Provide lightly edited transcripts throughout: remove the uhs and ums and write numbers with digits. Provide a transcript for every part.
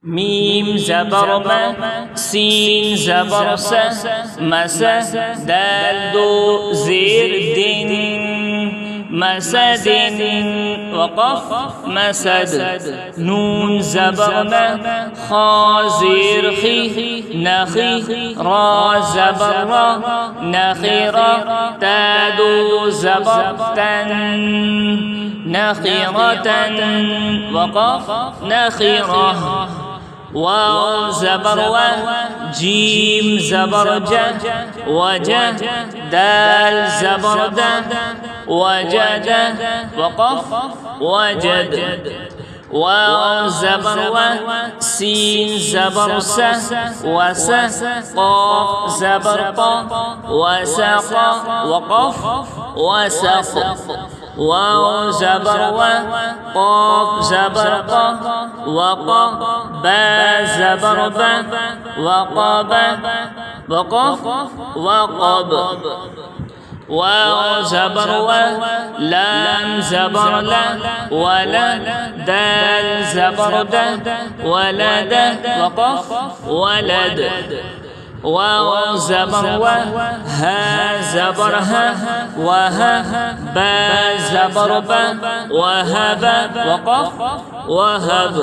ميم زبر ما سين زبر س مسا دال دو زير دين مسد وقف مسد نون زبر ما خا زير خي نخي را زبر را نخيرا تادو زبر تن نخيرة وقف نخيرة واو زبر و جيم زبر ج وج دال زبر د وجد وقف وجد واو زبر و سين زبر س وس قاف زبر ق وسق وقف وسق واو زبر و قاف زبر ق وق با زبر ب وقب وقف وقب واو زبر و لام زبر لا ولا دال زبر د ولد وقف ولد واو زبر و ها زبر ها وها با زبر ب وهب وقف وهب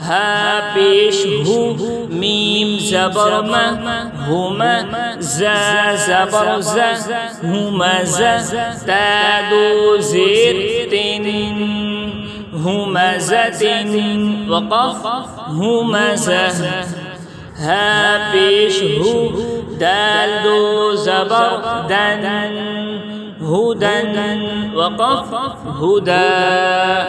ها پیش هو ميم زبر ما هما زا زبر ز همز تادو زير تن همزة وقف همزة ها پیش هو دال دو زبر دن هدن وقف هدى